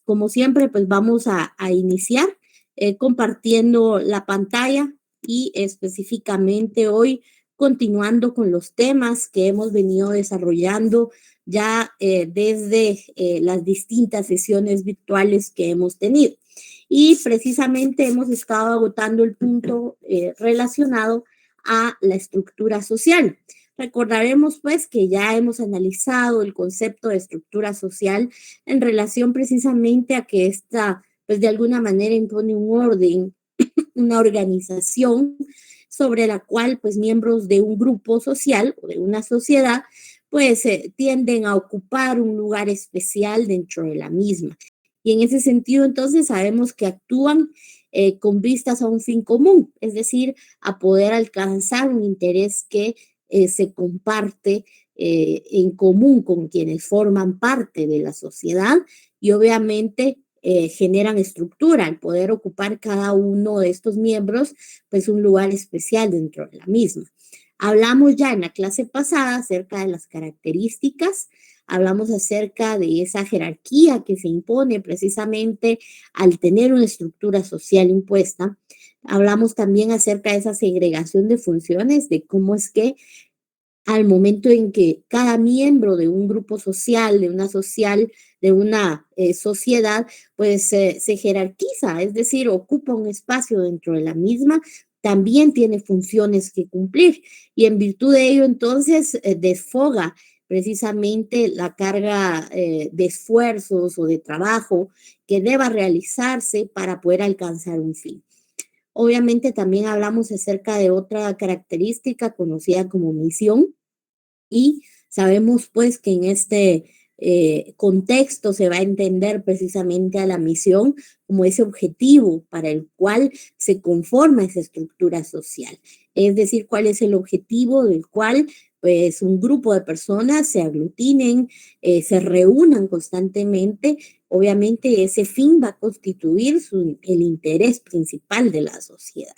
Como siempre, pues vamos a iniciar compartiendo la pantalla y específicamente hoy continuando con los temas que hemos venido desarrollando ya desde las distintas sesiones virtuales que hemos tenido. Y precisamente hemos estado agotando el punto relacionado a la estructura social. Recordaremos pues que ya hemos analizado el concepto de estructura social en relación precisamente a que esta pues de alguna manera impone un orden, una organización sobre la cual pues miembros de un grupo social o de una sociedad pues tienden a ocupar un lugar especial dentro de la misma. Y en ese sentido entonces sabemos que actúan con vistas a un fin común, es decir, a poder alcanzar un interés que se comparte en común con quienes forman parte de la sociedad y obviamente generan estructura al poder ocupar cada uno de estos miembros pues un lugar especial dentro de la misma. Hablamos ya en la clase pasada acerca de las características, hablamos acerca de esa jerarquía que se impone precisamente al tener una estructura social impuesta. Hablamos también acerca de esa segregación de funciones, de cómo es que al momento en que cada miembro de un grupo social, de una sociedad, pues se jerarquiza, es decir, ocupa un espacio dentro de la misma, también tiene funciones que cumplir y en virtud de ello entonces desfoga precisamente la carga de esfuerzos o de trabajo que deba realizarse para poder alcanzar un fin. Obviamente también hablamos acerca de otra característica conocida como misión y sabemos pues que en este contexto se va a entender precisamente a la misión como ese objetivo para el cual se conforma esa estructura social. Es decir, cuál es el objetivo del cual pues un grupo de personas se aglutinen, se reúnan constantemente. Obviamente ese fin va a constituir el interés principal de la sociedad.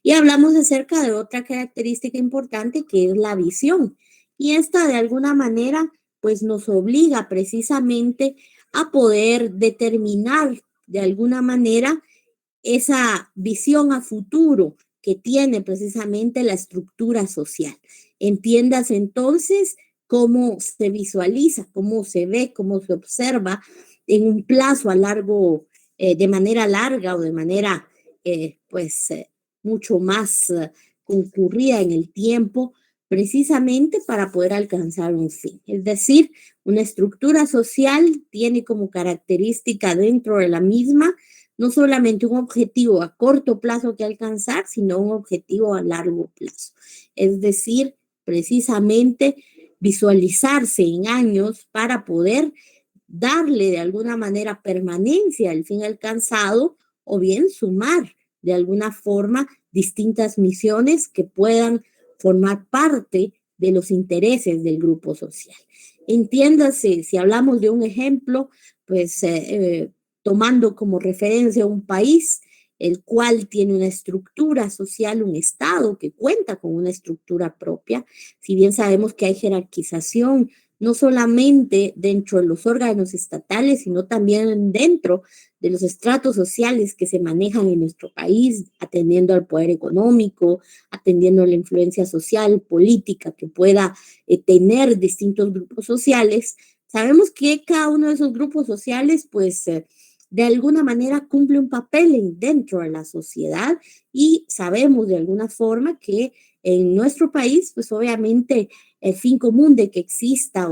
Y hablamos acerca de otra característica importante que es la visión. Y esta de alguna manera pues nos obliga precisamente a poder determinar de alguna manera esa visión a futuro que tiene precisamente la estructura social. Entiendas entonces cómo se visualiza, cómo se ve, cómo se observa en un plazo a largo, de manera larga o de manera mucho más concurrida en el tiempo, precisamente para poder alcanzar un fin. Es decir, una estructura social tiene como característica dentro de la misma no solamente un objetivo a corto plazo que alcanzar, sino un objetivo a largo plazo. Es decir, precisamente visualizarse en años para poder darle de alguna manera permanencia al fin alcanzado o bien sumar de alguna forma distintas misiones que puedan formar parte de los intereses del grupo social. Entiéndase, si hablamos de un ejemplo, pues tomando como referencia un país, el cual tiene una estructura social, un Estado que cuenta con una estructura propia, si bien sabemos que hay jerarquización, no solamente dentro de los órganos estatales, sino también dentro de los estratos sociales que se manejan en nuestro país, atendiendo al poder económico, atendiendo a la influencia social, política que pueda tener distintos grupos sociales. Sabemos que cada uno de esos grupos sociales, pues, de alguna manera cumple un papel dentro de la sociedad y sabemos de alguna forma que en nuestro país, pues obviamente el fin común de que exista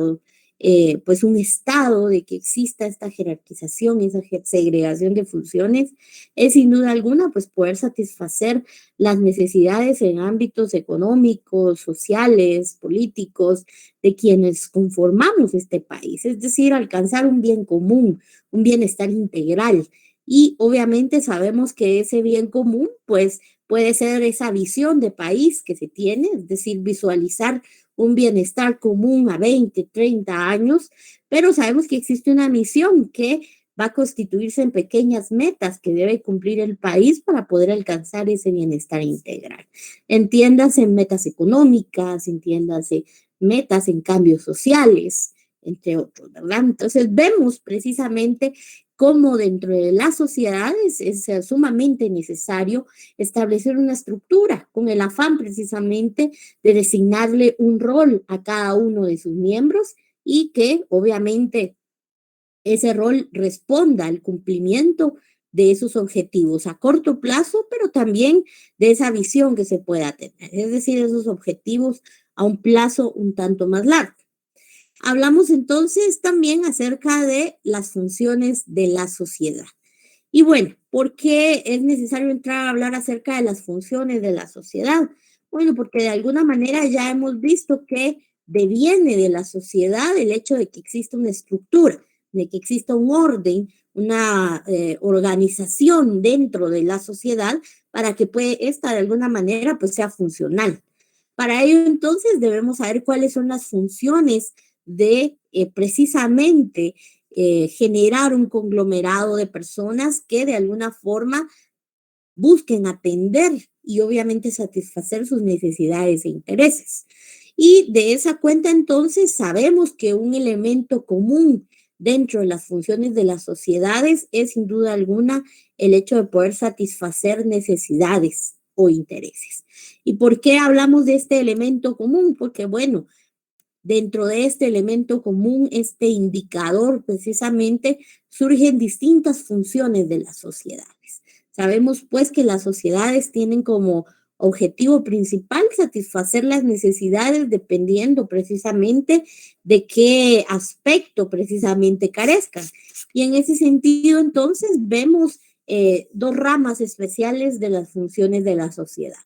pues un estado, de que exista esta jerarquización, esa segregación de funciones, es sin duda alguna pues poder satisfacer las necesidades en ámbitos económicos, sociales, políticos, de quienes conformamos este país, es decir, alcanzar un bien común, un bienestar integral. Y obviamente sabemos que ese bien común, pues, puede ser esa visión de país que se tiene, es decir, visualizar un bienestar común a 20, 30 años, pero sabemos que existe una misión que va a constituirse en pequeñas metas que debe cumplir el país para poder alcanzar ese bienestar integral. Entiéndase en metas económicas, entiéndase metas en cambios sociales, entre otros, ¿verdad? Entonces vemos precisamente cómo dentro de las sociedades es sumamente necesario establecer una estructura con el afán precisamente de designarle un rol a cada uno de sus miembros y que obviamente ese rol responda al cumplimiento de esos objetivos a corto plazo, pero también de esa visión que se pueda tener, es decir, esos objetivos a un plazo un tanto más largo. Hablamos entonces también acerca de las funciones de la sociedad. Y bueno, ¿por qué es necesario entrar a hablar acerca de las funciones de la sociedad? Bueno, porque de alguna manera ya hemos visto que deviene de la sociedad el hecho de que exista una estructura, de que exista un orden, una organización dentro de la sociedad para que esta de alguna manera pues sea funcional. Para ello entonces debemos saber cuáles son las funciones de precisamente generar un conglomerado de personas que de alguna forma busquen atender y obviamente satisfacer sus necesidades e intereses. Y de esa cuenta entonces sabemos que un elemento común dentro de las funciones de las sociedades es sin duda alguna el hecho de poder satisfacer necesidades o intereses. ¿Y por qué hablamos de este elemento común? Porque bueno, dentro de este elemento común, este indicador precisamente, surgen distintas funciones de las sociedades. Sabemos pues que las sociedades tienen como objetivo principal satisfacer las necesidades dependiendo precisamente de qué aspecto precisamente carezcan. Y en ese sentido entonces vemos dos ramas especiales de las funciones de la sociedad.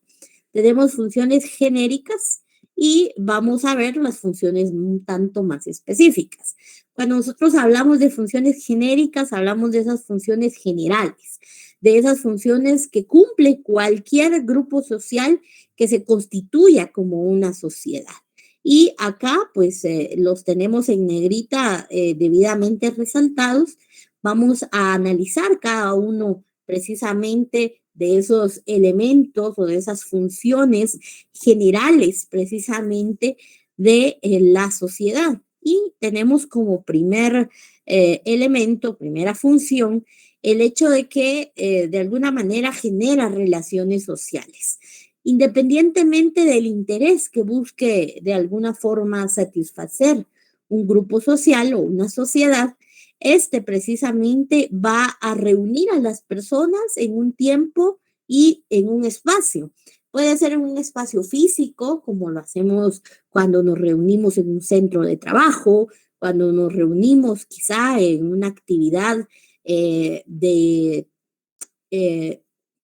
Tenemos funciones genéricas y vamos a ver las funciones un tanto más específicas. Cuando nosotros hablamos de funciones genéricas, hablamos de esas funciones generales, de esas funciones que cumple cualquier grupo social que se constituya como una sociedad. Y acá, pues, los tenemos en negrita debidamente resaltados. Vamos a analizar cada uno precisamente de esos elementos o de esas funciones generales precisamente de la sociedad. Y tenemos como primer elemento, primera función, el hecho de que de alguna manera genera relaciones sociales. Independientemente del interés que busque de alguna forma satisfacer un grupo social o una sociedad, este precisamente va a reunir a las personas en un tiempo y en un espacio. Puede ser en un espacio físico, como lo hacemos cuando nos reunimos en un centro de trabajo, cuando nos reunimos quizá en una actividad de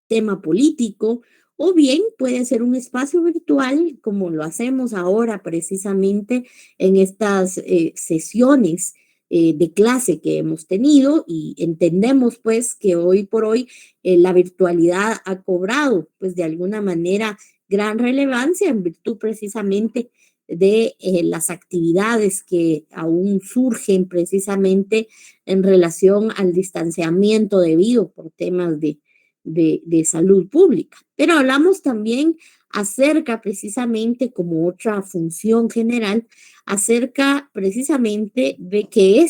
tema político, o bien puede ser un espacio virtual, como lo hacemos ahora precisamente en estas sesiones de clase que hemos tenido y entendemos pues que hoy por hoy la virtualidad ha cobrado pues de alguna manera gran relevancia en virtud precisamente de las actividades que aún surgen precisamente en relación al distanciamiento debido por temas de salud pública. Pero hablamos también acerca precisamente como otra función general, acerca precisamente de que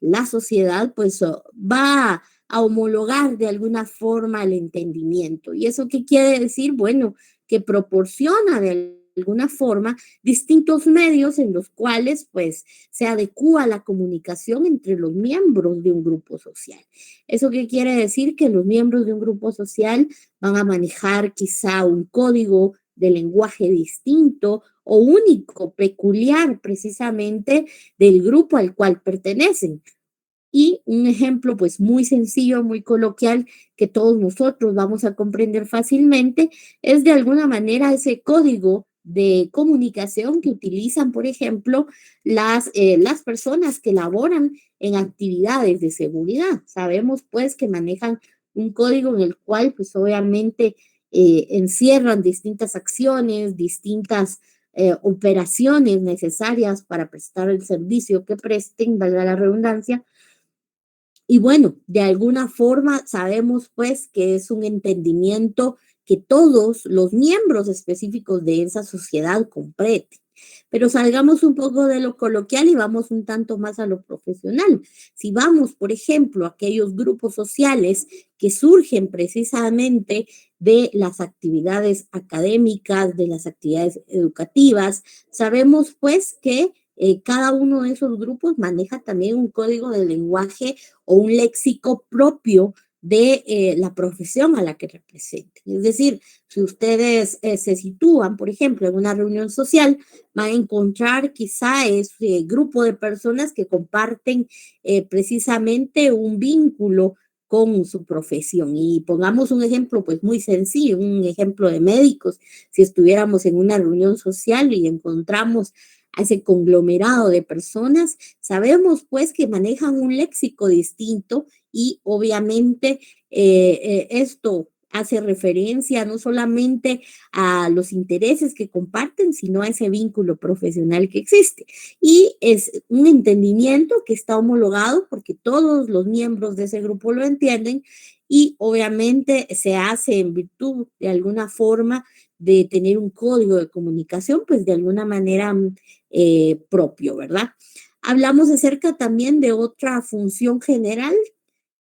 la sociedad, pues va a homologar de alguna forma el entendimiento. ¿Y eso qué quiere decir? Bueno, que proporciona de alguna forma distintos medios en los cuales pues se adecúa la comunicación entre los miembros de un grupo social. ¿Eso qué quiere decir? Que los miembros de un grupo social van a manejar quizá un código de lenguaje distinto o único, peculiar precisamente del grupo al cual pertenecen. Y un ejemplo pues muy sencillo, muy coloquial, que todos nosotros vamos a comprender fácilmente, es de alguna manera ese código de comunicación que utilizan, por ejemplo, las personas que laboran en actividades de seguridad. Sabemos pues que manejan un código en el cual pues obviamente encierran distintas acciones, distintas operaciones necesarias para prestar el servicio que presten, valga la redundancia. Y bueno, de alguna forma sabemos pues que es un entendimiento que todos los miembros específicos de esa sociedad comprenden. Pero salgamos un poco de lo coloquial y vamos un tanto más a lo profesional. Si vamos, por ejemplo, a aquellos grupos sociales que surgen precisamente de las actividades académicas, de las actividades educativas, sabemos pues que cada uno de esos grupos maneja también un código de lenguaje o un léxico propio de la profesión a la que representen. Es decir, si ustedes se sitúan, por ejemplo, en una reunión social, van a encontrar quizá ese grupo de personas que comparten precisamente un vínculo con su profesión. Y pongamos un ejemplo pues muy sencillo, un ejemplo de médicos. Si estuviéramos en una reunión social y encontramos a ese conglomerado de personas, sabemos pues que manejan un léxico distinto y obviamente esto hace referencia no solamente a los intereses que comparten, sino a ese vínculo profesional que existe. Y es un entendimiento que está homologado porque todos los miembros de ese grupo lo entienden y obviamente se hace en virtud de alguna forma de tener un código de comunicación, pues de alguna manera propio, ¿verdad? Hablamos acerca también de otra función general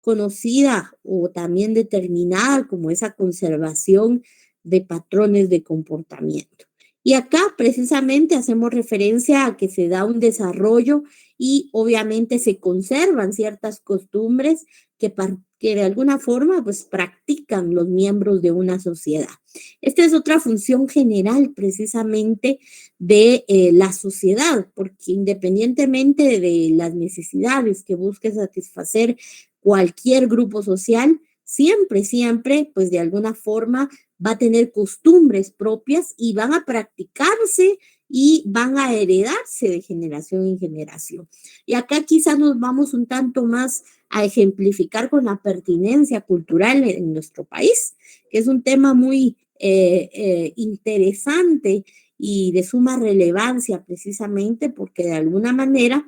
conocida o también determinada como esa conservación de patrones de comportamiento. Y acá precisamente hacemos referencia a que se da un desarrollo y obviamente se conservan ciertas costumbres que de alguna forma pues practican los miembros de una sociedad. Esta es otra función general precisamente de la sociedad, porque independientemente de las necesidades que busque satisfacer cualquier grupo social, siempre, pues de alguna forma va a tener costumbres propias y van a practicarse y van a heredarse de generación en generación. Y acá quizás nos vamos un tanto más a ejemplificar con la pertinencia cultural en nuestro país, que es un tema muy interesante y de suma relevancia precisamente porque de alguna manera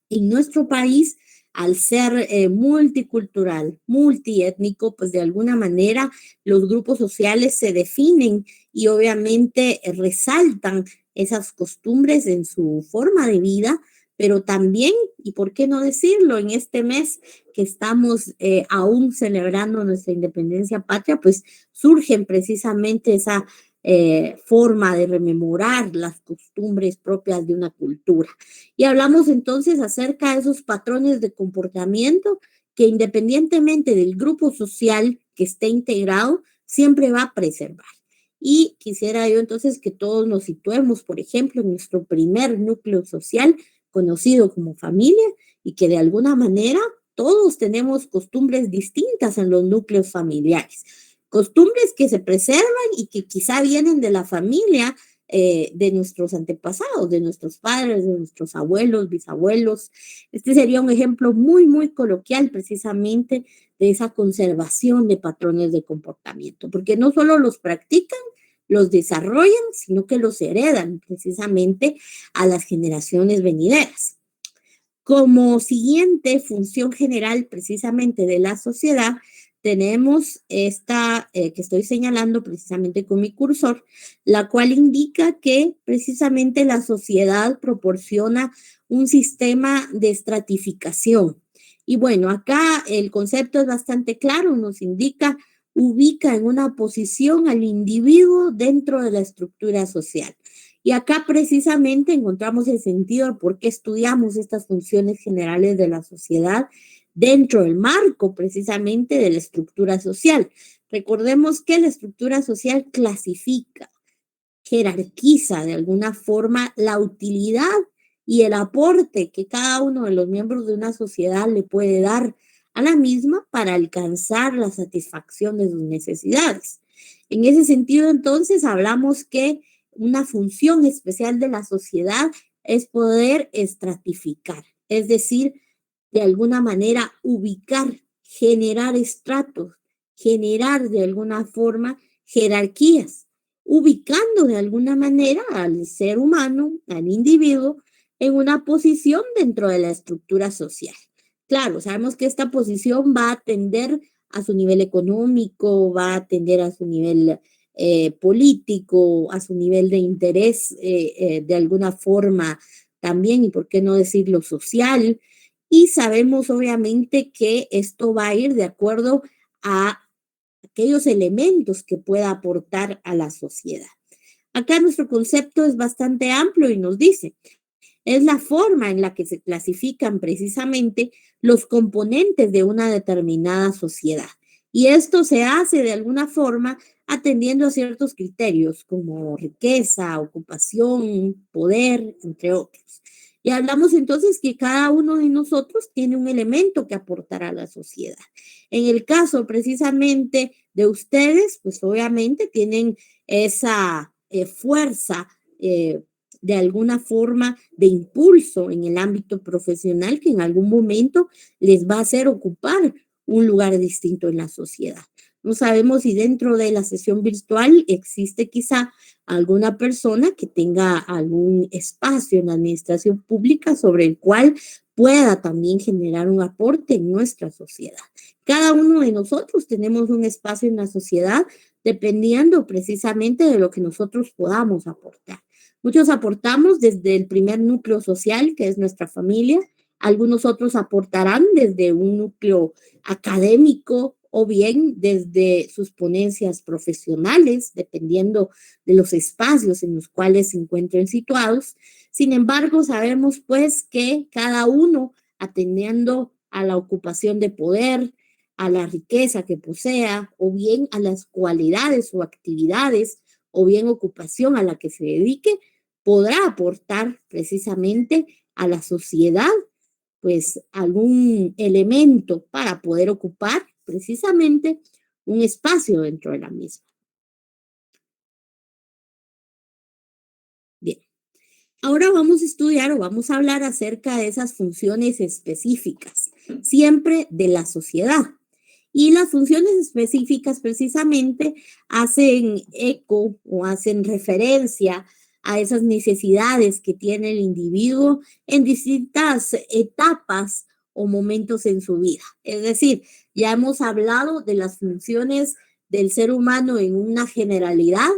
en nuestro país, al ser multicultural, multiétnico, pues de alguna manera los grupos sociales se definen y obviamente resaltan esas costumbres en su forma de vida, pero también, y por qué no decirlo, en este mes que estamos aún celebrando nuestra independencia patria, pues surgen precisamente esa forma de rememorar las costumbres propias de una cultura. Y hablamos entonces acerca de esos patrones de comportamiento que independientemente del grupo social que esté integrado, siempre va a preservar. Y quisiera yo entonces que todos nos situemos, por ejemplo, en nuestro primer núcleo social, conocido como familia, y que de alguna manera todos tenemos costumbres distintas en los núcleos familiares. Costumbres que se preservan y que quizá vienen de la familia, de nuestros antepasados, de nuestros padres, de nuestros abuelos, bisabuelos. Este sería un ejemplo muy coloquial precisamente de esa conservación de patrones de comportamiento, porque no solo los practican, los desarrollan, sino que los heredan precisamente a las generaciones venideras. Como siguiente función general precisamente de la sociedad, tenemos esta que estoy señalando precisamente con mi cursor, la cual indica que precisamente la sociedad proporciona un sistema de estratificación. Y bueno, acá el concepto es bastante claro, nos indica, ubica en una posición al individuo dentro de la estructura social. Y acá precisamente encontramos el sentido de por qué estudiamos estas funciones generales de la sociedad dentro del marco precisamente de la estructura social. Recordemos que la estructura social clasifica, jerarquiza de alguna forma la utilidad y el aporte que cada uno de los miembros de una sociedad le puede dar a la misma para alcanzar la satisfacción de sus necesidades. En ese sentido, entonces, hablamos que una función especial de la sociedad es poder estratificar, es decir, de alguna manera ubicar, generar estratos, generar de alguna forma jerarquías, ubicando de alguna manera al ser humano, al individuo, en una posición dentro de la estructura social. Claro, sabemos que esta posición va a atender a su nivel económico, va a atender a su nivel político, a su nivel de interés, de alguna forma también, y por qué no decirlo social. Y sabemos obviamente que esto va a ir de acuerdo a aquellos elementos que pueda aportar a la sociedad. Acá nuestro concepto es bastante amplio y nos dice, es la forma en la que se clasifican precisamente los componentes de una determinada sociedad. Y esto se hace de alguna forma atendiendo a ciertos criterios como riqueza, ocupación, poder, entre otros. Y hablamos entonces que cada uno de nosotros tiene un elemento que aportar a la sociedad. En el caso precisamente de ustedes, pues obviamente tienen esa fuerza de alguna forma de impulso en el ámbito profesional que en algún momento les va a hacer ocupar un lugar distinto en la sociedad. No sabemos si dentro de la sesión virtual existe quizá alguna persona que tenga algún espacio en la administración pública sobre el cual pueda también generar un aporte en nuestra sociedad. Cada uno de nosotros tenemos un espacio en la sociedad dependiendo precisamente de lo que nosotros podamos aportar. Muchos aportamos desde el primer núcleo social, que es nuestra familia. Algunos otros aportarán desde un núcleo académico o bien desde sus ponencias profesionales, dependiendo de los espacios en los cuales se encuentren situados. Sin embargo, sabemos pues que cada uno, atendiendo a la ocupación de poder, a la riqueza que posea, o bien a las cualidades o actividades, o bien ocupación a la que se dedique, podrá aportar precisamente a la sociedad pues algún elemento para poder ocupar precisamente un espacio dentro de la misma. Bien, ahora vamos a estudiar o vamos a hablar acerca de esas funciones específicas, siempre de la sociedad. Y las funciones específicas precisamente hacen eco o hacen referencia a esas necesidades que tiene el individuo en distintas etapas o momentos en su vida. Es decir, ya hemos hablado de las funciones del ser humano en una generalidad,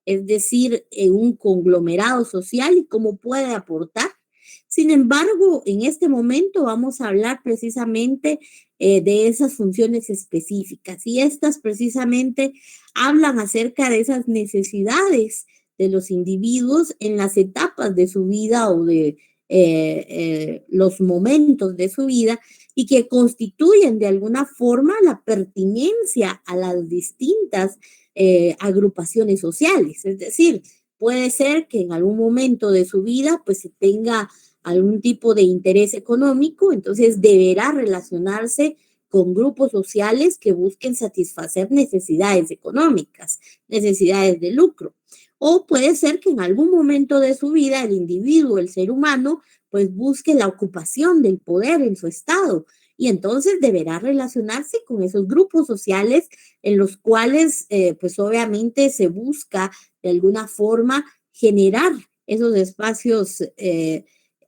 es decir, en un conglomerado social y cómo puede aportar. Sin embargo, en este momento vamos a hablar precisamente de esas funciones específicas y estas precisamente hablan acerca de esas necesidades de los individuos en las etapas de su vida o de los momentos de su vida y que constituyen de alguna forma la pertinencia a las distintas agrupaciones sociales. Es decir, puede ser que en algún momento de su vida pues se tenga algún tipo de interés económico, entonces deberá relacionarse con grupos sociales que busquen satisfacer necesidades económicas, necesidades de lucro. O puede ser que en algún momento de su vida el individuo, el ser humano, pues busque la ocupación del poder en su estado y entonces deberá relacionarse con esos grupos sociales en los cuales pues obviamente se busca de alguna forma generar esos espacios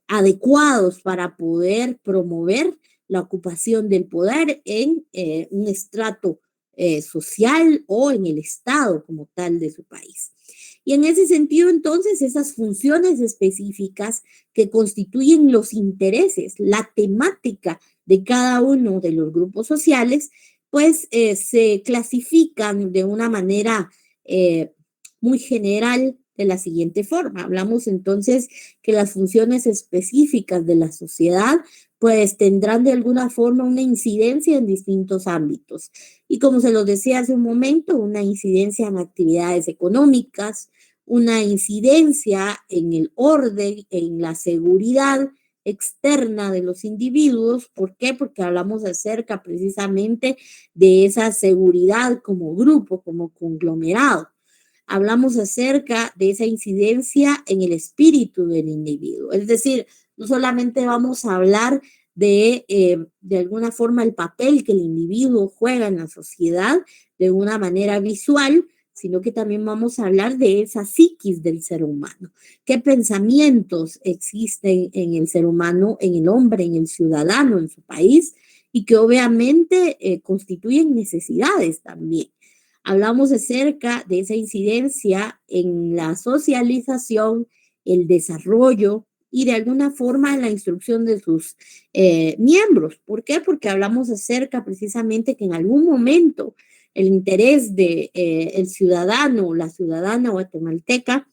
adecuados para poder promover la ocupación del poder en un estrato social o en el Estado como tal de su país. Y en ese sentido, entonces, esas funciones específicas que constituyen los intereses, la temática de cada uno de los grupos sociales, pues se clasifican de una manera muy general de la siguiente forma. Hablamos entonces que las funciones específicas de la sociedad pues tendrán de alguna forma una incidencia en distintos ámbitos. Y como se los decía hace un momento, una incidencia en actividades económicas, una incidencia en el orden, en la seguridad externa de los individuos. ¿Por qué? Porque hablamos acerca precisamente de esa seguridad como grupo, como conglomerado. Hablamos acerca de esa incidencia en el espíritu del individuo. Es decir, no solamente vamos a hablar de alguna forma el papel que el individuo juega en la sociedad de una manera visual, sino que también vamos a hablar de esa psiquis del ser humano. ¿Qué pensamientos existen en el ser humano, en el hombre, en el ciudadano, en su país? Y que obviamente constituyen necesidades también. hablamos acerca de esa incidencia en la socialización, el desarrollo y de alguna forma en la instrucción de sus miembros. ¿Por qué? Porque hablamos acerca precisamente que en algún momento el interés de el ciudadano o la ciudadana guatemalteca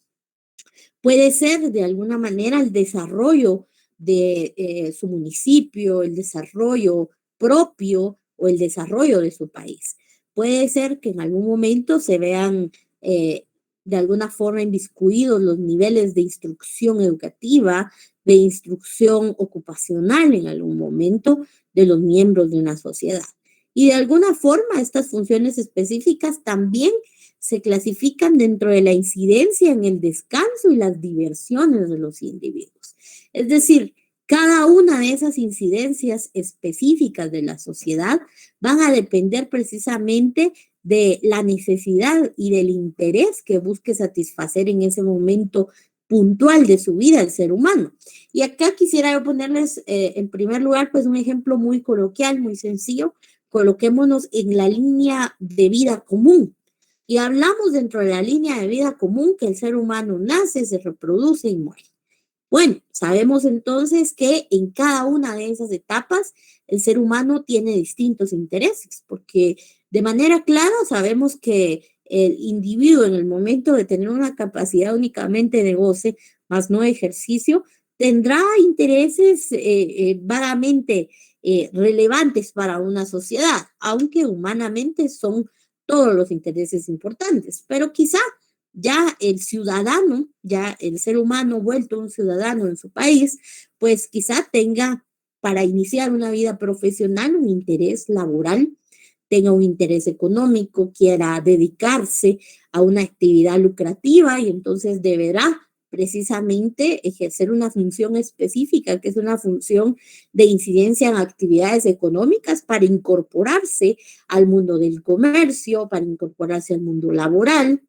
puede ser de alguna manera el desarrollo de su municipio, el desarrollo propio o el desarrollo de su país. Puede ser que en algún momento se vean de alguna forma inmiscuidos los niveles de instrucción educativa, de instrucción ocupacional en algún momento de los miembros de una sociedad. Y de alguna forma estas funciones específicas también se clasifican dentro de la incidencia en el descanso y las diversiones de los individuos. Es decir, cada una de esas incidencias específicas de la sociedad van a depender precisamente de la necesidad y del interés que busque satisfacer en ese momento puntual de su vida el ser humano. Y acá quisiera yo ponerles en primer lugar pues un ejemplo muy coloquial, muy sencillo. Coloquémonos en la línea de vida común. Y hablamos dentro de la línea de vida común que el ser humano nace, se reproduce y muere. Bueno, sabemos entonces que en cada una de esas etapas el ser humano tiene distintos intereses, porque de manera clara sabemos que el individuo en el momento de tener una capacidad únicamente de goce, más no ejercicio, tendrá intereses vagamente relevantes para una sociedad, aunque humanamente son todos los intereses importantes, pero quizá ya el ciudadano, ya el ser humano vuelto un ciudadano en su país, pues quizá tenga para iniciar una vida profesional un interés laboral, tenga un interés económico, quiera dedicarse a una actividad lucrativa y entonces deberá precisamente ejercer una función específica, que es una función de incidencia en actividades económicas para incorporarse al mundo del comercio, para incorporarse al mundo laboral.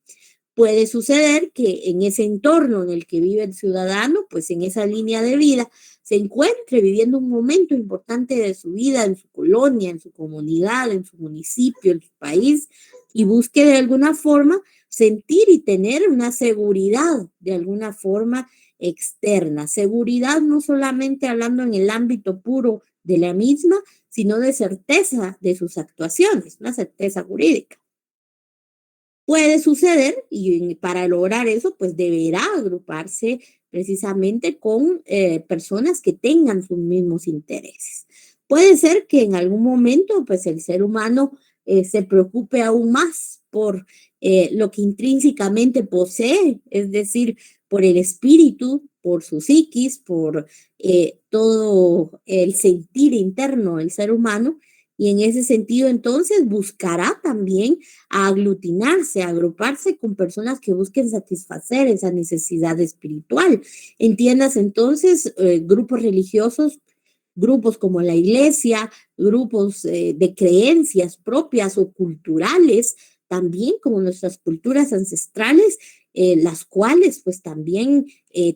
Puede suceder que en ese entorno en el que vive el ciudadano, pues en esa línea de vida, se encuentre viviendo un momento importante de su vida en su colonia, en su comunidad, en su municipio, en su país, y busque de alguna forma sentir y tener una seguridad de alguna forma externa. Seguridad no solamente hablando en el ámbito puro de la misma, sino de certeza de sus actuaciones, una certeza jurídica. Puede suceder y para lograr eso, pues deberá agruparse precisamente con personas que tengan sus mismos intereses. Puede ser que en algún momento, pues el ser humano se preocupe aún más por lo que intrínsecamente posee, es decir, por el espíritu, por su psiquis, por todo el sentir interno del ser humano. Y en ese sentido, entonces, buscará también a aglutinarse, a agruparse con personas que busquen satisfacer esa necesidad espiritual. Entiendas entonces grupos religiosos, grupos como la iglesia, grupos de creencias propias o culturales, también como nuestras culturas ancestrales, las cuales pues también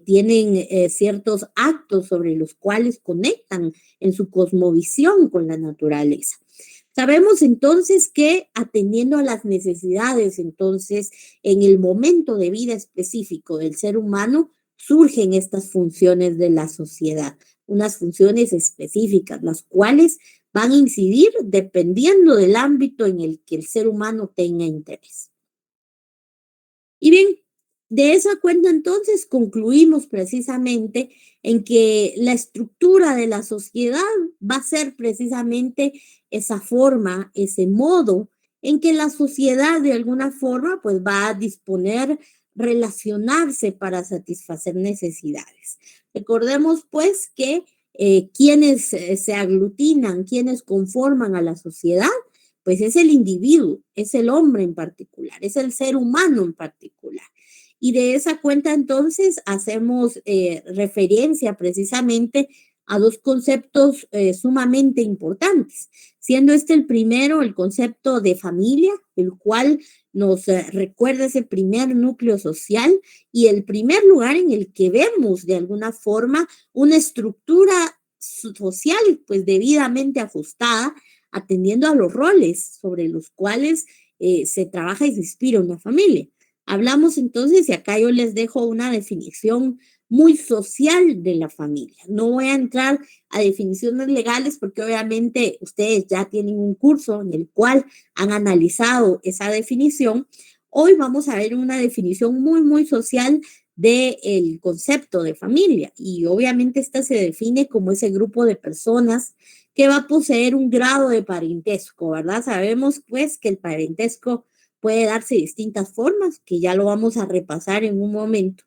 tienen ciertos actos sobre los cuales conectan en su cosmovisión con la naturaleza. Sabemos entonces que atendiendo a las necesidades, entonces, en el momento de vida específico del ser humano, surgen estas funciones de la sociedad, unas funciones específicas, las cuales van a incidir dependiendo del ámbito en el que el ser humano tenga interés. Y bien, de esa cuenta entonces concluimos precisamente en que la estructura de la sociedad va a ser precisamente esa forma, ese modo en que la sociedad de alguna forma pues va a disponer relacionarse para satisfacer necesidades. Recordemos pues que quienes se aglutinan, quienes conforman a la sociedad, pues es el individuo, es el hombre en particular, es el ser humano en particular. Y de esa cuenta entonces hacemos referencia precisamente a dos conceptos sumamente importantes, siendo este el primero, el concepto de familia, el cual nos recuerda ese primer núcleo social y el primer lugar en el que vemos de alguna forma una estructura social pues debidamente ajustada atendiendo a los roles sobre los cuales se trabaja y se inspira una familia. Hablamos entonces, y acá yo les dejo una definición muy social de la familia. No voy a entrar a definiciones legales porque obviamente ustedes ya tienen un curso en el cual han analizado esa definición. Hoy vamos a ver una definición muy, muy social del concepto de familia y obviamente esta se define como ese grupo de personas que va a poseer un grado de parentesco, ¿verdad? Sabemos pues que el parentesco puede darse de distintas formas, que ya lo vamos a repasar en un momento,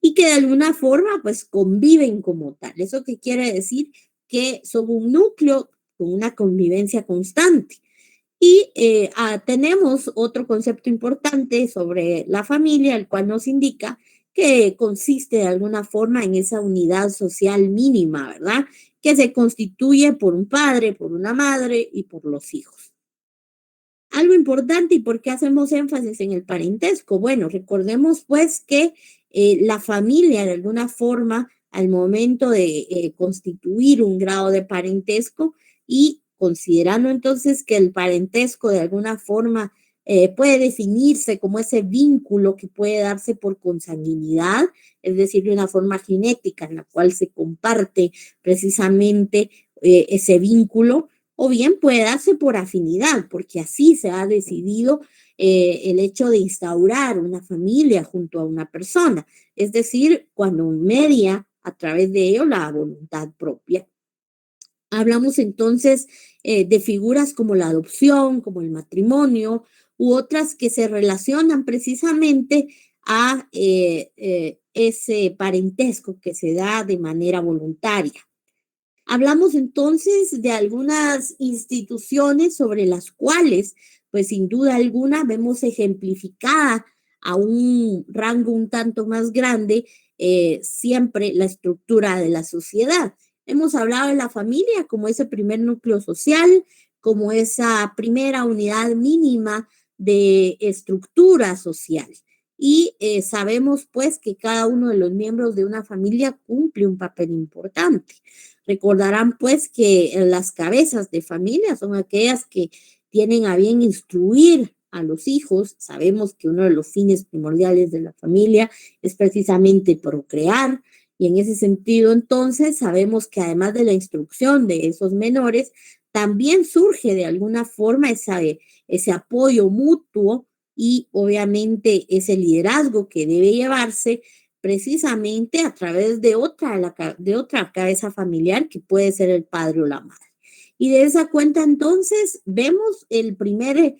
y que de alguna forma pues conviven como tal. ¿Eso qué quiere decir? Que son un núcleo con una convivencia constante. Y tenemos otro concepto importante sobre la familia, el cual nos indica que consiste de alguna forma en esa unidad social mínima, ¿verdad? Que se constituye por un padre, por una madre y por los hijos. Algo importante y por qué hacemos énfasis en el parentesco. Bueno, recordemos pues que la familia de alguna forma al momento de constituir un grado de parentesco y considerando entonces que el parentesco de alguna forma puede definirse como ese vínculo que puede darse por consanguinidad, es decir, de una forma genética en la cual se comparte precisamente ese vínculo, o bien puede darse por afinidad, porque así se ha decidido el hecho de instaurar una familia junto a una persona, es decir, cuando media a través de ello la voluntad propia. Hablamos entonces de figuras como la adopción, como el matrimonio, u otras que se relacionan precisamente a ese parentesco que se da de manera voluntaria. Hablamos entonces de algunas instituciones sobre las cuales, pues sin duda alguna, vemos ejemplificada a un rango un tanto más grande siempre la estructura de la sociedad. Hemos hablado de la familia como ese primer núcleo social, como esa primera unidad mínima de estructura social. Y sabemos pues que cada uno de los miembros de una familia cumple un papel importante. Recordarán pues que las cabezas de familia son aquellas que tienen a bien instruir a los hijos. Sabemos que uno de los fines primordiales de la familia es precisamente procrear, y en ese sentido entonces sabemos que además de la instrucción de esos menores, también surge de alguna forma ese apoyo mutuo y obviamente ese liderazgo que debe llevarse precisamente a través de otra cabeza familiar que puede ser el padre o la madre. Y de esa cuenta entonces vemos el primer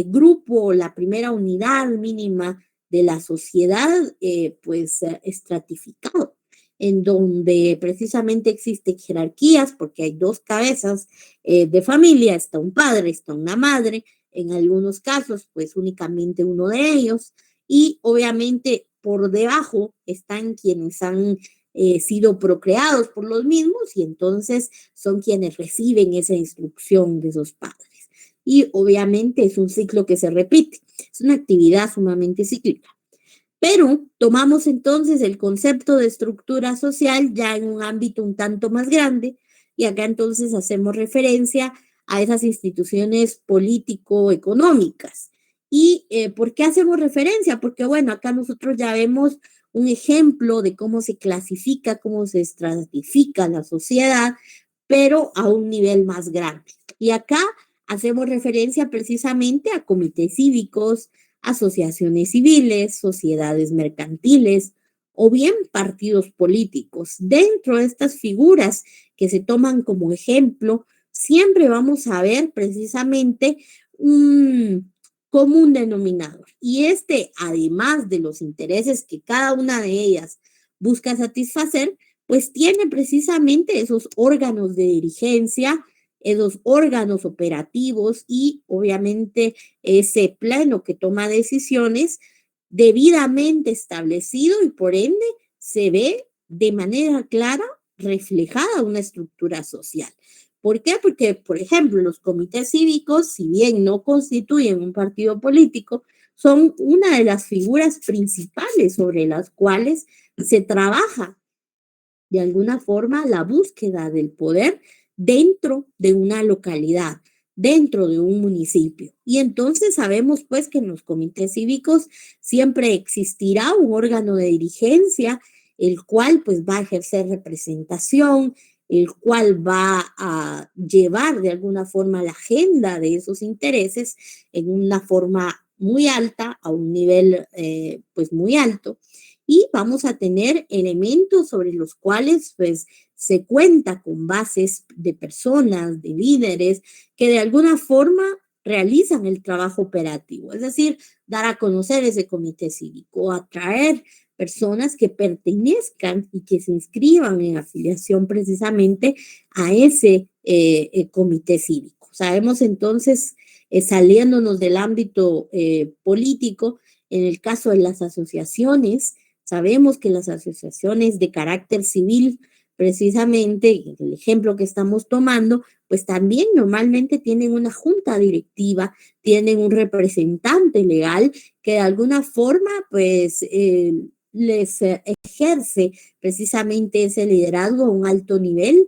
grupo, la primera unidad mínima de la sociedad, pues estratificado, en donde precisamente existen jerarquías porque hay dos cabezas de familia, está un padre, está una madre, en algunos casos pues únicamente uno de ellos, y obviamente por debajo están quienes han sido procreados por los mismos y entonces son quienes reciben esa instrucción de esos padres. Y obviamente es un ciclo que se repite, es una actividad sumamente cíclica. Pero tomamos entonces el concepto de estructura social ya en un ámbito un tanto más grande y acá entonces hacemos referencia a esas instituciones político-económicas. ¿Y por qué hacemos referencia? Porque bueno, acá nosotros ya vemos un ejemplo de cómo se clasifica, cómo se estratifica la sociedad, pero a un nivel más grande. Y acá hacemos referencia precisamente a comités cívicos, asociaciones civiles, sociedades mercantiles o bien partidos políticos. Dentro de estas figuras que se toman como ejemplo, siempre vamos a ver precisamente un común denominador. Y este, además de los intereses que cada una de ellas busca satisfacer, pues tiene precisamente esos órganos de dirigencia, esos órganos operativos y obviamente ese pleno que toma decisiones debidamente establecido y por ende se ve de manera clara reflejada una estructura social. ¿Por qué? Porque, por ejemplo, los comités cívicos, si bien no constituyen un partido político, son una de las figuras principales sobre las cuales se trabaja de alguna forma la búsqueda del poder dentro de una localidad, dentro de un municipio. Y entonces sabemos pues que en los comités cívicos siempre existirá un órgano de dirigencia, el cual pues va a ejercer representación, el cual va a llevar de alguna forma la agenda de esos intereses en una forma muy alta, a un nivel pues muy alto, y vamos a tener elementos sobre los cuales pues se cuenta con bases de personas, de líderes, que de alguna forma realizan el trabajo operativo, es decir, dar a conocer ese comité cívico, atraer personas que pertenezcan y que se inscriban en afiliación precisamente a ese comité cívico. Sabemos entonces, saliéndonos del ámbito político, en el caso de las asociaciones, sabemos que las asociaciones de carácter civil, precisamente el ejemplo que estamos tomando, pues también normalmente tienen una junta directiva, tienen un representante legal que de alguna forma pues les ejerce precisamente ese liderazgo a un alto nivel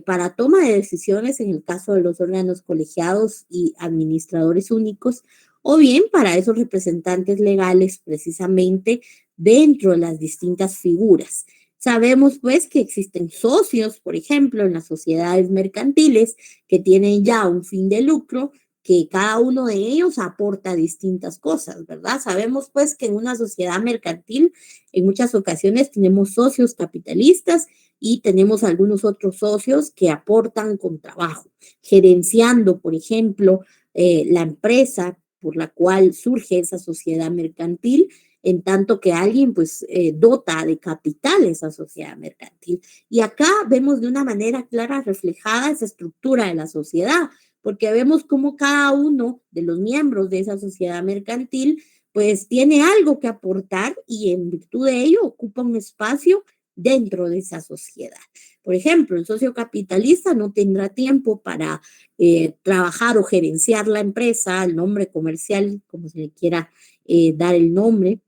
para toma de decisiones en el caso de los órganos colegiados y administradores únicos, o bien para esos representantes legales precisamente dentro de las distintas figuras. Sabemos pues que existen socios, por ejemplo, en las sociedades mercantiles que tienen ya un fin de lucro, que cada uno de ellos aporta distintas cosas, ¿verdad? Sabemos pues que en una sociedad mercantil en muchas ocasiones tenemos socios capitalistas y tenemos algunos otros socios que aportan con trabajo, gerenciando, por ejemplo, la empresa por la cual surge esa sociedad mercantil, en tanto que alguien pues dota de capital esa sociedad mercantil. Y acá vemos de una manera clara reflejada esa estructura de la sociedad, porque vemos cómo cada uno de los miembros de esa sociedad mercantil pues tiene algo que aportar y en virtud de ello ocupa un espacio dentro de esa sociedad. Por ejemplo, el socio capitalista no tendrá tiempo para trabajar o gerenciar la empresa, el nombre comercial, como se le quiera dar el nombre,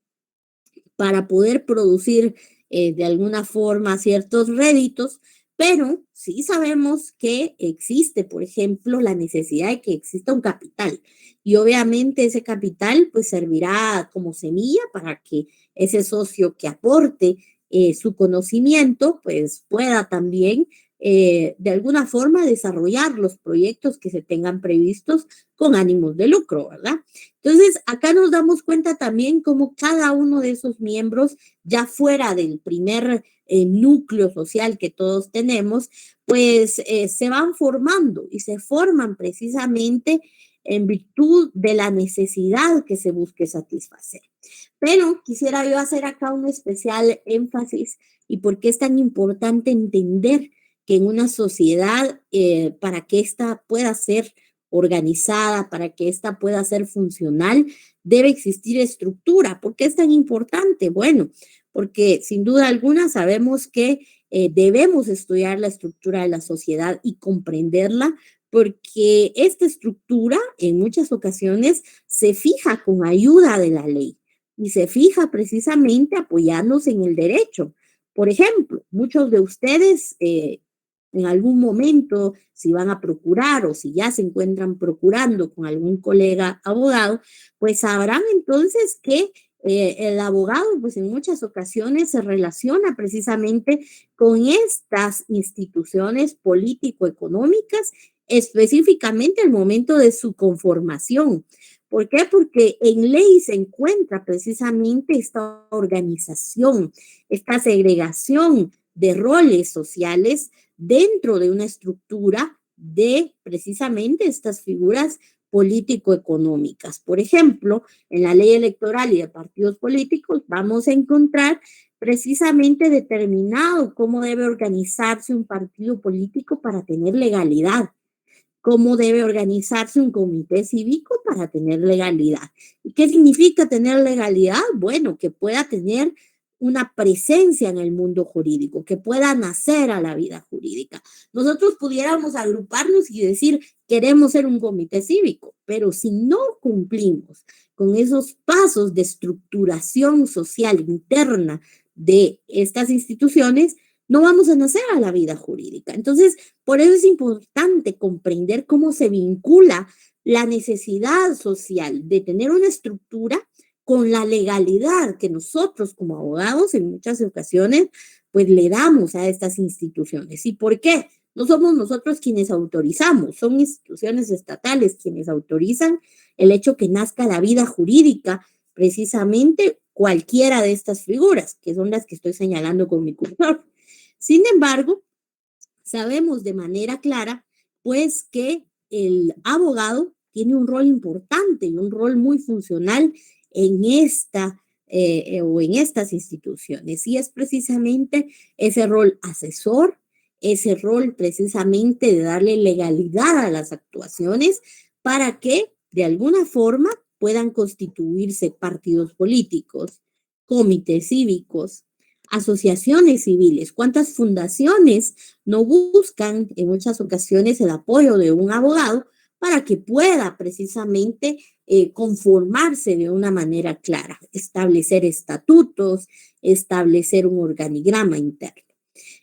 para poder producir de alguna forma ciertos réditos, pero sí sabemos que existe, por ejemplo, la necesidad de que exista un capital. Y obviamente ese capital pues servirá como semilla para que ese socio que aporte su conocimiento pues pueda también de alguna forma desarrollar los proyectos que se tengan previstos con ánimos de lucro, ¿verdad? Entonces, acá nos damos cuenta también cómo cada uno de esos miembros, ya fuera del primer núcleo social que todos tenemos, pues se van formando y se forman precisamente en virtud de la necesidad que se busque satisfacer. Pero quisiera yo hacer acá un especial énfasis y por qué es tan importante entender que en una sociedad, para que ésta pueda ser organizada, para que ésta pueda ser funcional, debe existir estructura. ¿Por qué es tan importante? Bueno, porque sin duda alguna sabemos que debemos estudiar la estructura de la sociedad y comprenderla, porque esta estructura en muchas ocasiones se fija con ayuda de la ley y se fija precisamente apoyándose en el derecho. Por ejemplo, muchos de ustedes en algún momento, si van a procurar o si ya se encuentran procurando con algún colega abogado, pues sabrán entonces que el abogado, pues en muchas ocasiones se relaciona precisamente con estas instituciones político-económicas, específicamente el momento de su conformación. ¿Por qué? Porque en ley se encuentra precisamente esta organización, esta segregación de roles sociales dentro de una estructura de precisamente estas figuras político-económicas. Por ejemplo, en la ley electoral y de partidos políticos vamos a encontrar precisamente determinado cómo debe organizarse un partido político para tener legalidad, cómo debe organizarse un comité cívico para tener legalidad. ¿Y qué significa tener legalidad? Bueno, que pueda tener una presencia en el mundo jurídico, que pueda nacer a la vida jurídica. Nosotros pudiéramos agruparnos y decir, queremos ser un comité cívico, pero si no cumplimos con esos pasos de estructuración social interna de estas instituciones, no vamos a nacer a la vida jurídica. Entonces, por eso es importante comprender cómo se vincula la necesidad social de tener una estructura con la legalidad que nosotros como abogados en muchas ocasiones pues le damos a estas instituciones. ¿Y por qué? No somos nosotros quienes autorizamos, son instituciones estatales quienes autorizan el hecho que nazca la vida jurídica, precisamente cualquiera de estas figuras, que son las que estoy señalando con mi cursor. Sin embargo, sabemos de manera clara, pues, que el abogado tiene un rol importante y un rol muy funcional en o en estas instituciones. Y es precisamente ese rol asesor, ese rol precisamente de darle legalidad a las actuaciones para que de alguna forma puedan constituirse partidos políticos, comités cívicos, asociaciones civiles. ¿Cuántas fundaciones no buscan en muchas ocasiones el apoyo de un abogado para que pueda precisamente conformarse de una manera clara, establecer estatutos, establecer un organigrama interno?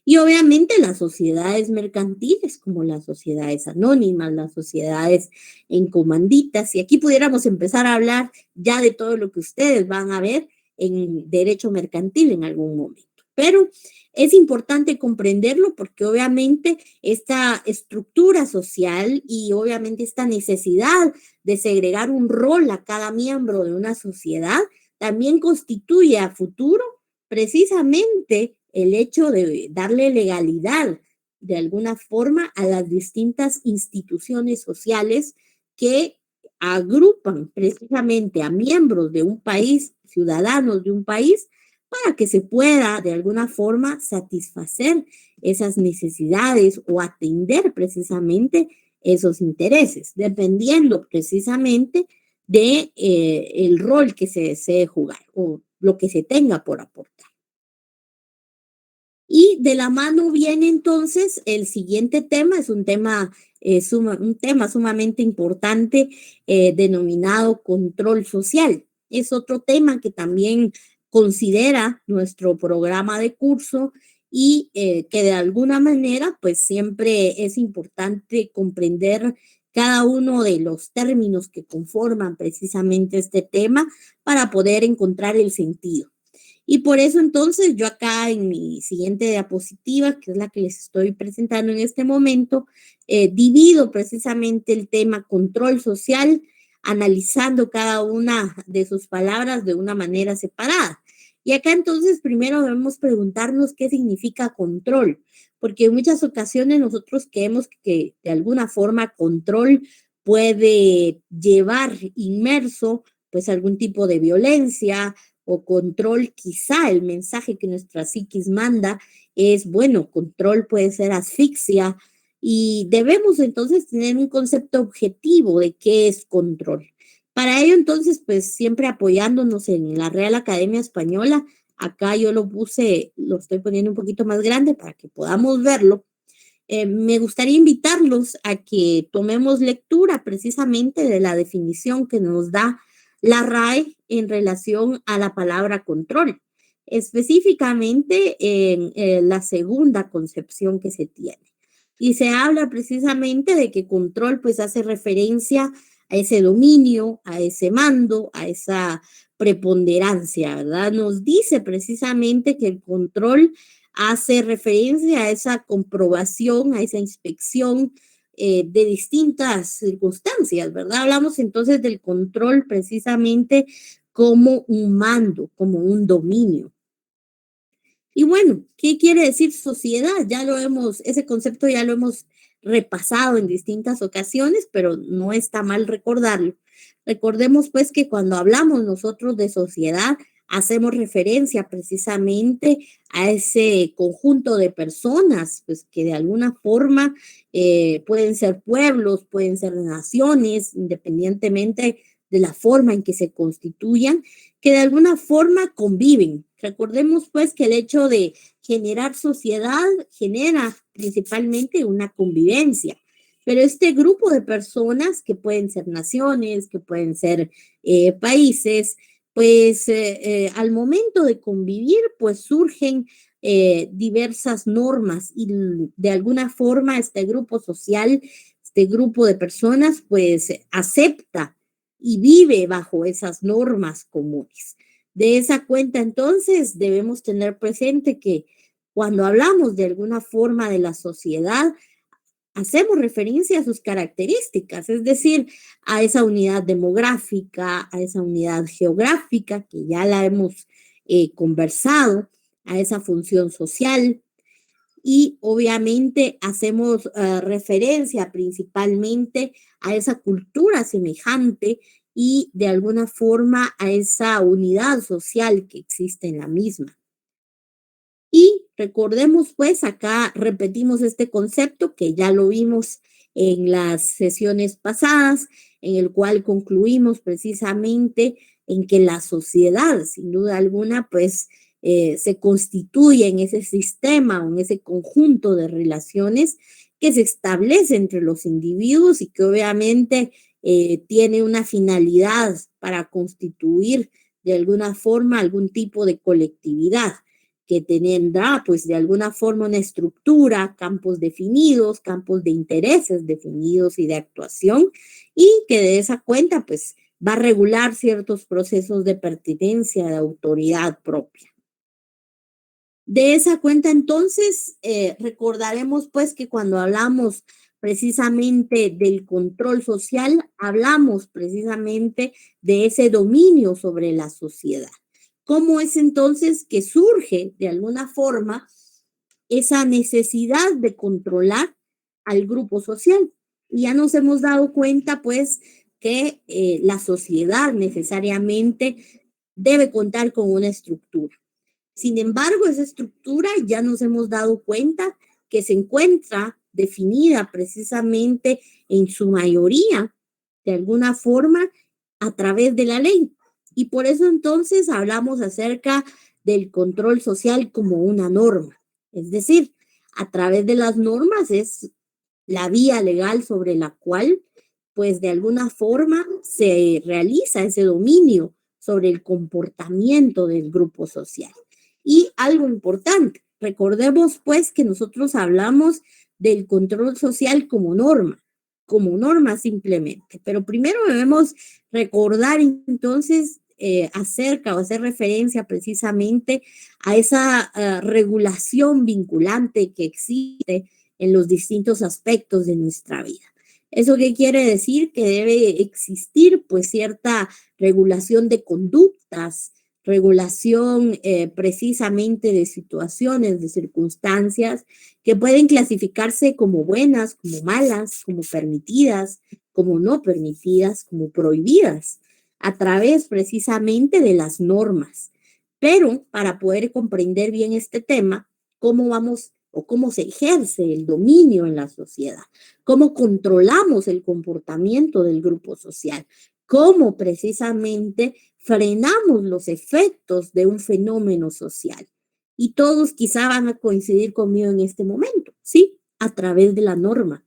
Y obviamente las sociedades mercantiles, como las sociedades anónimas, las sociedades en comanditas, y aquí pudiéramos empezar a hablar ya de todo lo que ustedes van a ver en derecho mercantil en algún momento. Pero es importante comprenderlo porque obviamente esta estructura social y obviamente esta necesidad de segregar un rol a cada miembro de una sociedad también constituye a futuro precisamente el hecho de darle legalidad de alguna forma a las distintas instituciones sociales que agrupan precisamente a miembros de un país, ciudadanos de un país, para que se pueda de alguna forma satisfacer esas necesidades o atender precisamente esos intereses, dependiendo precisamente de el rol que se desee jugar o lo que se tenga por aportar. Y de la mano viene entonces el siguiente tema, es un tema, sumamente importante denominado control social. Es otro tema que también considera nuestro programa de curso y que de alguna manera pues siempre es importante comprender cada uno de los términos que conforman precisamente este tema para poder encontrar el sentido. Y por eso entonces yo acá en mi siguiente diapositiva, que es la que les estoy presentando en este momento, divido precisamente el tema control social, analizando cada una de sus palabras de una manera separada. Y acá entonces primero debemos preguntarnos qué significa control, porque en muchas ocasiones nosotros creemos que de alguna forma control puede llevar inmerso pues algún tipo de violencia, o control, quizá el mensaje que nuestra psiquis manda es, bueno, control puede ser asfixia y debemos entonces tener un concepto objetivo de qué es control. Para ello, entonces, pues siempre apoyándonos en la Real Academia Española, acá yo lo puse, lo estoy poniendo un poquito más grande para que podamos verlo. Me gustaría invitarlos a que tomemos lectura precisamente de la definición que nos da la RAE en relación a la palabra control, específicamente en la segunda concepción que se tiene. Y se habla precisamente de que control pues hace referencia a ese dominio, a ese mando, a esa preponderancia, ¿verdad? Nos dice precisamente que el control hace referencia a esa comprobación, a esa inspección de distintas circunstancias, ¿verdad? Hablamos entonces del control precisamente como un mando, como un dominio. Y bueno, ¿qué quiere decir sociedad? Ese concepto ya lo hemos repasado en distintas ocasiones, pero no está mal recordarlo. Recordemos pues que cuando hablamos nosotros de sociedad, hacemos referencia precisamente a ese conjunto de personas, pues que de alguna forma pueden ser pueblos, pueden ser naciones, independientemente de la forma en que se constituyan, que de alguna forma conviven. Recordemos pues que el hecho de generar sociedad genera principalmente una convivencia, pero este grupo de personas que pueden ser naciones, que pueden ser países, pues al momento de convivir pues surgen diversas normas y de alguna forma este grupo social, este grupo de personas, pues acepta y vive bajo esas normas comunes. De esa cuenta, entonces, debemos tener presente que cuando hablamos de alguna forma de la sociedad, hacemos referencia a sus características, es decir, a esa unidad demográfica, a esa unidad geográfica, que ya la hemos conversado, a esa función social, y obviamente hacemos referencia principalmente a esa cultura semejante y de alguna forma a esa unidad social que existe en la misma. Y recordemos, pues, acá repetimos este concepto que ya lo vimos en las sesiones pasadas, en el cual concluimos precisamente en que la sociedad, sin duda alguna, pues, se constituye en ese sistema o en ese conjunto de relaciones que se establece entre los individuos y que obviamente tiene una finalidad para constituir de alguna forma algún tipo de colectividad que tendrá pues de alguna forma una estructura, campos definidos, campos de intereses definidos y de actuación, y que de esa cuenta pues va a regular ciertos procesos de pertinencia, de autoridad propia. De esa cuenta entonces recordaremos pues que cuando hablamos precisamente del control social, hablamos precisamente de ese dominio sobre la sociedad. ¿Cómo es entonces que surge de alguna forma esa necesidad de controlar al grupo social? Y ya nos hemos dado cuenta pues que la sociedad necesariamente debe contar con una estructura. Sin embargo, esa estructura ya nos hemos dado cuenta que se encuentra definida precisamente en su mayoría, de alguna forma, a través de la ley. Y por eso entonces hablamos acerca del control social como una norma. Es decir, a través de las normas es la vía legal sobre la cual, pues de alguna forma, se realiza ese dominio sobre el comportamiento del grupo social. Y algo importante, recordemos pues que nosotros hablamos del control social como norma simplemente, pero primero debemos recordar entonces acerca o hacer referencia precisamente a esa regulación vinculante que existe en los distintos aspectos de nuestra vida. ¿Eso qué quiere decir? Que debe existir pues cierta regulación de conductas, regulación precisamente de situaciones, de circunstancias que pueden clasificarse como buenas, como malas, como permitidas, como no permitidas, como prohibidas, a través precisamente de las normas. Pero para poder comprender bien este tema, ¿cómo vamos o cómo se ejerce el dominio en la sociedad? ¿Cómo controlamos el comportamiento del grupo social? ¿Cómo precisamente frenamos los efectos de un fenómeno social? Y todos quizá van a coincidir conmigo en este momento, ¿sí? A través de la norma.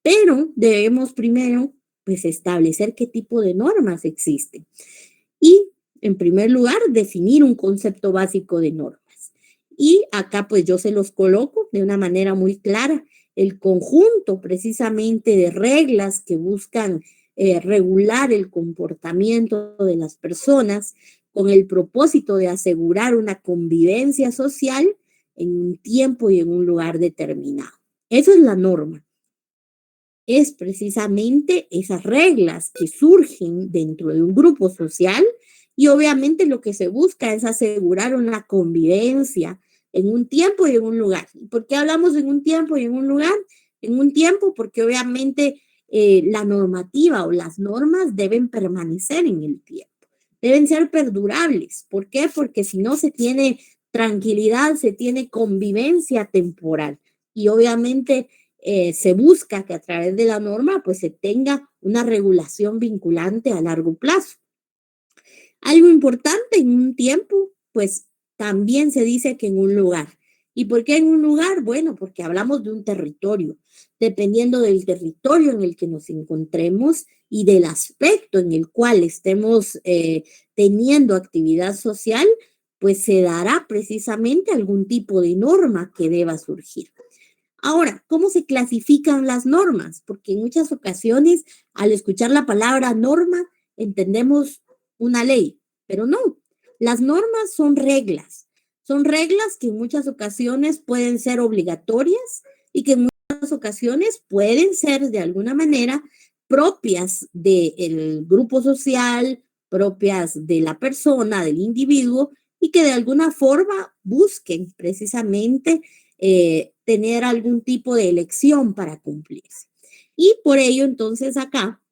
Pero debemos primero, pues, establecer qué tipo de normas existen. Y, en primer lugar, definir un concepto básico de normas. Y acá, pues, yo se los coloco de una manera muy clara. El conjunto, precisamente, de reglas que buscan regular el comportamiento de las personas con el propósito de asegurar una convivencia social en un tiempo y en un lugar determinado. Eso es la norma. Es precisamente esas reglas que surgen dentro de un grupo social y obviamente lo que se busca es asegurar una convivencia en un tiempo y en un lugar. ¿Por qué hablamos en un tiempo y en un lugar? En un tiempo porque obviamente la normativa o las normas deben permanecer en el tiempo, deben ser perdurables. ¿Por qué? Porque si no se tiene tranquilidad, se tiene convivencia temporal y obviamente se busca que a través de la norma pues se tenga una regulación vinculante a largo plazo. Algo importante en un tiempo, pues también se dice que en un lugar. ¿Y por qué en un lugar? Bueno, porque hablamos de un territorio. Dependiendo del territorio en el que nos encontremos y del aspecto en el cual estemos teniendo actividad social, pues se dará precisamente algún tipo de norma que deba surgir. Ahora, ¿cómo se clasifican las normas? Porque en muchas ocasiones, al escuchar la palabra norma, entendemos una ley, pero no. Las normas son reglas que en muchas ocasiones pueden ser obligatorias y que en muchas ocasiones pueden ser de alguna manera propias del grupo social, propias de la persona, del individuo, y que de alguna forma busquen precisamente tener algún tipo de elección para cumplirse. Y por ello, entonces, acá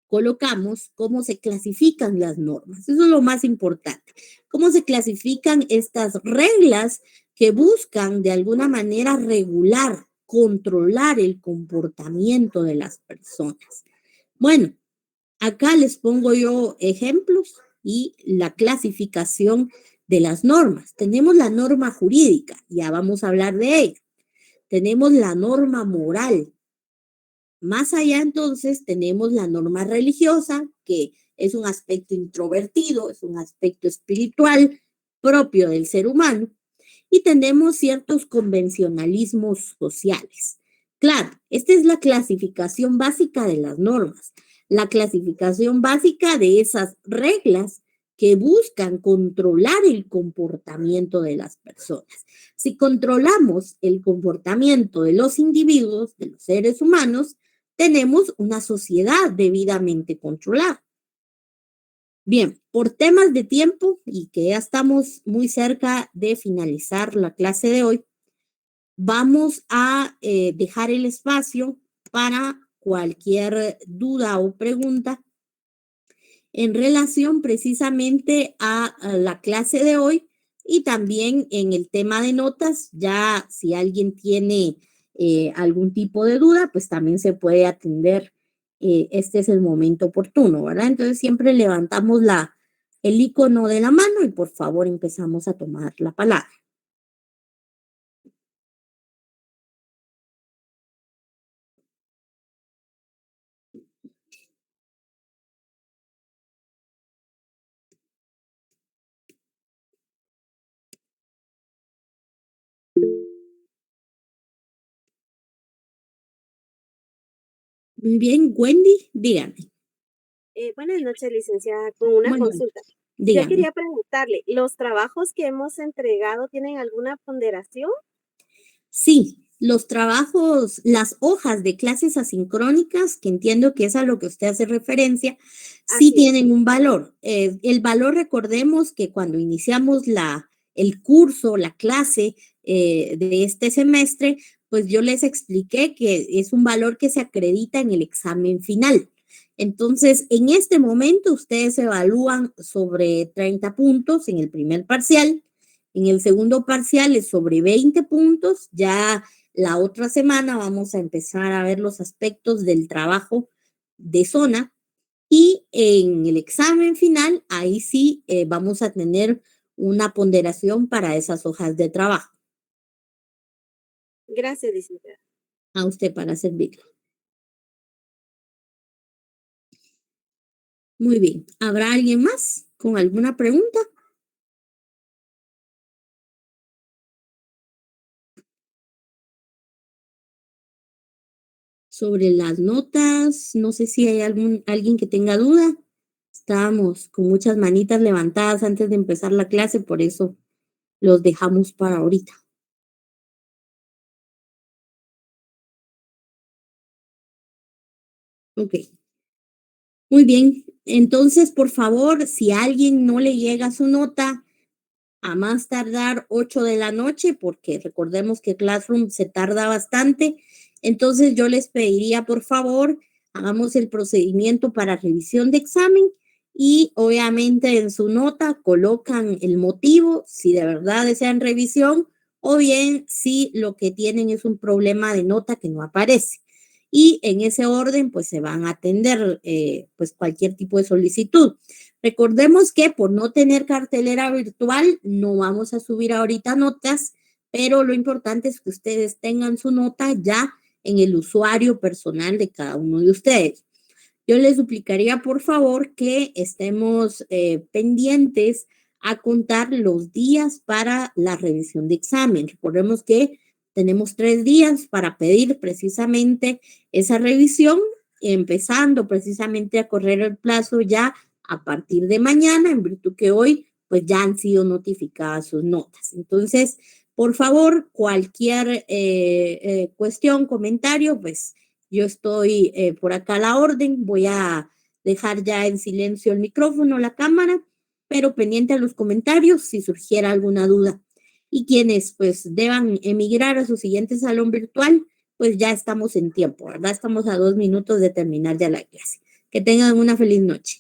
colocamos cómo se clasifican las normas. Eso es lo más importante. Cómo se clasifican estas reglas que buscan de alguna manera regular, controlar el comportamiento de las personas. Bueno, acá les pongo yo ejemplos y la clasificación de las normas. Tenemos la norma jurídica, ya vamos a hablar de ella. Tenemos la norma moral. Más allá entonces tenemos la norma religiosa, que es un aspecto introvertido, es un aspecto espiritual propio del ser humano, y tenemos ciertos convencionalismos sociales. Claro, esta es la clasificación básica de las normas, la clasificación básica de esas reglas que buscan controlar el comportamiento de las personas. Si controlamos el comportamiento de los individuos, de los seres humanos, tenemos una sociedad debidamente controlada. Bien, por temas de tiempo y que ya estamos muy cerca de finalizar la clase de hoy, vamos a dejar el espacio para cualquier duda o pregunta en relación precisamente a la clase de hoy y también en el tema de notas. Ya si alguien tiene algún tipo de duda, pues también se puede atender. Este es el momento oportuno, ¿verdad? Entonces siempre levantamos el icono de la mano y por favor empezamos a tomar la palabra. Muy bien, Wendy, dígame. Buenas noches, licenciada, con una Bueno, consulta. Yo dígame. quería preguntarle, ¿los trabajos que hemos entregado tienen alguna ponderación? Sí, los trabajos, las hojas de clases asincrónicas, que entiendo que es a lo que usted hace referencia, sí Así es. tienen un valor. El valor, recordemos que cuando iniciamos el curso, la clase de este semestre, pues yo les expliqué que es un valor que se acredita en el examen final. Entonces, en este momento ustedes evalúan sobre 30 puntos en el primer parcial. En el segundo parcial es sobre 20 puntos. Ya la otra semana vamos a empezar a ver los aspectos del trabajo de zona. Y en el examen final, ahí sí vamos a tener una ponderación para esas hojas de trabajo. Gracias, licenciada. A usted para servirle. Muy bien. ¿Habrá alguien más con alguna pregunta? Sobre las notas, no sé si hay alguien que tenga duda. Estábamos con muchas manitas levantadas antes de empezar la clase, por eso los dejamos para ahorita. Ok. Muy bien. Entonces, por favor, si a alguien no le llega su nota, a más tardar 8 de la noche, porque recordemos que Classroom se tarda bastante. Entonces yo les pediría, por favor, hagamos el procedimiento para revisión de examen y obviamente en su nota colocan el motivo, si de verdad desean revisión, o bien si lo que tienen es un problema de nota que no aparece. Y en ese orden, pues se van a atender pues cualquier tipo de solicitud. Recordemos que por no tener cartelera virtual, no vamos a subir ahorita notas, pero lo importante es que ustedes tengan su nota ya en el usuario personal de cada uno de ustedes. Yo les suplicaría, por favor, que estemos pendientes a contar los días para la revisión de examen. Recordemos que tenemos 3 días para pedir precisamente esa revisión, empezando precisamente a correr el plazo ya a partir de mañana, en virtud que hoy pues ya han sido notificadas sus notas. Entonces, por favor, cualquier cuestión, comentario, pues yo estoy por acá a la orden. Voy a dejar ya en silencio el micrófono, la cámara, pero pendiente a los comentarios si surgiera alguna duda. Y quienes pues deban emigrar a su siguiente salón virtual, pues ya estamos en tiempo, ¿verdad? Estamos a 2 minutos de terminar ya la clase. Que tengan una feliz noche.